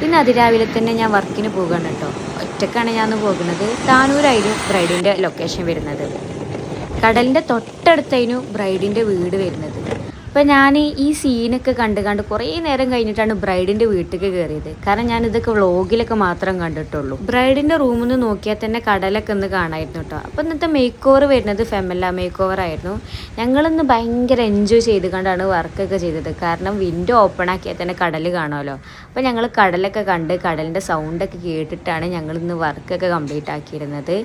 ഇന്ന് അതിരാവിലെ തന്നെ ഞാൻ വർക്കിന് പോകുകയാണ് കേട്ടോ. ഒറ്റക്കാണ് ഞാൻ പോകുന്നത്. താനൂരായിരുന്നു ബ്രൈഡിൻ്റെ ലൊക്കേഷൻ വരുന്നത്. കടലിൻ്റെ തൊട്ടടുത്തായിരുന്നു ബ്രൈഡിൻ്റെ വീട് വരുന്നത്. അപ്പം ഞാൻ ഈ സീനൊക്കെ കണ്ട് കുറേ നേരം കഴിഞ്ഞിട്ടാണ് ബ്രൈഡിൻ്റെ വീട്ടിലേക്ക് കയറിയത്. കാരണം ഞാനിതൊക്കെ വ്ളോഗിലൊക്കെ മാത്രം കണ്ടിട്ടുള്ളൂ. ബ്രൈഡിൻ്റെ റൂമിൽ നിന്ന് നോക്കിയാൽ തന്നെ കടലൊക്കെ ഒന്ന് കാണായിരുന്നു കേട്ടോ. അപ്പം ഇന്നത്തെ മേക്ക് ഓവർ വരുന്നത് ഫെമല്ല മേക്ക് ഓവർ ആയിരുന്നു. ഞങ്ങളിന്ന് ഭയങ്കര എൻജോയ് ചെയ്ത് കണ്ടാണ് വർക്കൊക്കെ ചെയ്തത്. കാരണം വിൻഡോ ഓപ്പൺ ആക്കിയാൽ തന്നെ കടൽ കാണുമല്ലോ. അപ്പോൾ ഞങ്ങൾ കടലൊക്കെ കണ്ട് കടലിൻ്റെ സൗണ്ടൊക്കെ കേട്ടിട്ടാണ് ഞങ്ങളിന്ന് വർക്കൊക്കെ കംപ്ലീറ്റ് ആക്കിയിരുന്നത്.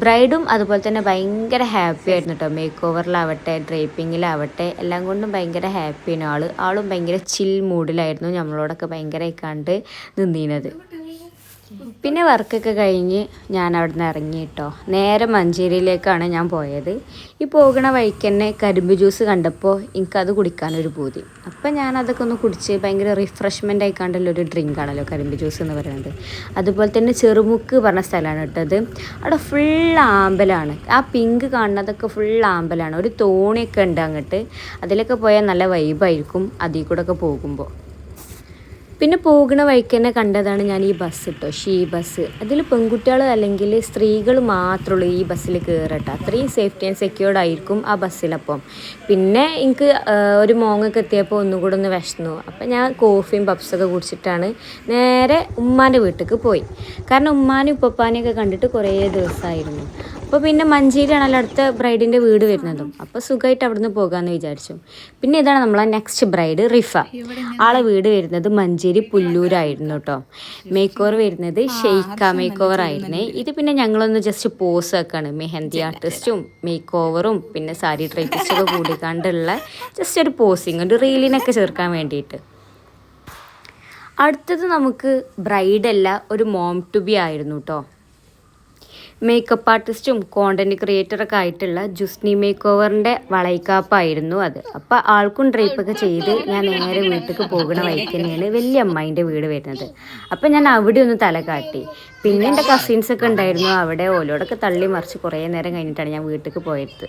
ബ്രൈഡും അതുപോലെ തന്നെ ഭയങ്കര ഹാപ്പി ആയിരുന്നു കേട്ടോ. മേക്ക് ഓവറിലാവട്ടെ ഡ്രേപ്പിങ്ങിലാവട്ടെ എല്ലാം കൊണ്ടും ഭയങ്കര ഹാപ്പിയാണ്. ആളും ഭയങ്കര ചിൽ മൂഡിലായിരുന്നു നമ്മളോടൊക്കെ ഭയങ്കരമായി കണ്ട് നിന്നീനത്. പിന്നെ വർക്കൊക്കെ കഴിഞ്ഞ് ഞാൻ അവിടെ നിന്ന് ഇറങ്ങി കേട്ടോ. നേരെ മഞ്ചേരിയിലേക്കാണ് ഞാൻ പോയത്. ഈ പോകുന്ന വഴിക്ക് തന്നെ കരിമ്പ് ജ്യൂസ് കണ്ടപ്പോൾ എനിക്കത് കുടിക്കാനൊരു പൂതി. അപ്പം ഞാനതൊക്കെ ഒന്ന് കുടിച്ച് ഭയങ്കര റിഫ്രഷ്മെൻ്റ് ആയിക്കാണ്ടുള്ള ഒരു ഡ്രിങ്ക് ആണല്ലോ കരിമ്പ് ജ്യൂസ് എന്ന് പറയുന്നത്. അതുപോലെ തന്നെ ചെറുമുക്ക് പറഞ്ഞ സ്ഥലമാണ് കേട്ടത്. അവിടെ ഫുൾ ആമ്പലാണ്. ആ പിങ്ക് കാണുന്നതൊക്കെ ഫുൾ ആമ്പലാണ്. ഒരു തോണിയൊക്കെ ഉണ്ട് അങ്ങോട്ട്. അതിലൊക്കെ പോയാൽ നല്ല വൈബായിരിക്കും അതിൽ കൂടെ ഒക്കെ പോകുമ്പോൾ. പിന്നെ പോകുന്ന വഴിക്ക് തന്നെ കണ്ടതാണ് ഞാൻ ഈ ബസ് കേട്ടോ, ഷീ ബസ്. അതിൽ പെൺകുട്ടികൾ അല്ലെങ്കിൽ സ്ത്രീകൾ മാത്രമുള്ളൂ ഈ ബസ്സിൽ കയറട്ടെ. അത്രയും സേഫ്റ്റി ആൻഡ് സെക്യൂർഡ് ആയിരിക്കും ആ ബസ്സിലപ്പം. പിന്നെ എനിക്ക് ഒരു മോങ്ങൊക്കെ എത്തിയപ്പോൾ ഒന്നും കൂടെ ഒന്ന് വിശന്നു. അപ്പം ഞാൻ കോഫിയും പപ്സൊക്കെ കുടിച്ചിട്ടാണ് നേരെ ഉമ്മാൻ്റെ വീട്ടിലേക്ക് പോയി. കാരണം ഉമ്മാനും ഉപ്പപ്പാനെയൊക്കെ കണ്ടിട്ട് കുറേ ദിവസമായിരുന്നു. അപ്പോൾ പിന്നെ മഞ്ചേരിയാണല്ലോ അടുത്ത ബ്രൈഡിൻ്റെ വീട് വരുന്നതും. അപ്പോൾ സുഖമായിട്ട് അവിടെ നിന്ന് പോകാമെന്ന് വിചാരിച്ചു. പിന്നെ ഇതാണ് നമ്മളെ നെക്സ്റ്റ് ബ്രൈഡ് റിഫ. ആളെ വീട് വരുന്നത് മഞ്ചേരി പുല്ലൂരായിരുന്നു കേട്ടോ. മേക്ക് ഓവർ വരുന്നത് ഷെയ്ക്ക മേക്ക് ഓവർ ആയിരുന്നേ. ഇത് പിന്നെ ഞങ്ങളൊന്ന് ജസ്റ്റ് പോസ് ആക്കാണ്. മെഹന്തി ആർട്ടിസ്റ്റും മേക്ക് ഓവറും പിന്നെ സാരി ഡ്രൈപ്പിസ്റ്റൊക്കെ കൂടിക്കാണ്ടുള്ള ജസ്റ്റ് ഒരു പോസിങ്, ഒരു റീലിനൊക്കെ ചേർക്കാൻ വേണ്ടിയിട്ട്. അടുത്തത് നമുക്ക് ബ്രൈഡല്ല, ഒരു മോം ടു ബി ആയിരുന്നു കേട്ടോ. മേക്കപ്പ് ആർട്ടിസ്റ്റും കോണ്ടൻറ്റ് ക്രിയേറ്ററൊക്കെ ആയിട്ടുള്ള ജുസ്നി മേക്ക് ഓവറിൻ്റെ വളയിക്കാപ്പായിരുന്നു അത്. അപ്പോൾ ആൾക്കും ഡ്രൈപ്പൊക്കെ ചെയ്ത് ഞാൻ നേരെ വീട്ടിലേക്ക് പോകുന്ന വഴിക്ക് തന്നെയാണ് വലിയ അമ്മായിൻ്റെ വീട് വരുന്നത്. അപ്പോൾ ഞാൻ അവിടെ ഒന്ന് തല കാട്ടി. പിന്നെ എൻ്റെ കസിൻസൊക്കെ ഉണ്ടായിരുന്നു അവിടെ. ഓലോടൊക്കെ തള്ളി മറിച്ച് കുറേ നേരം കഴിഞ്ഞിട്ടാണ് ഞാൻ വീട്ടിലേക്ക് പോയത്.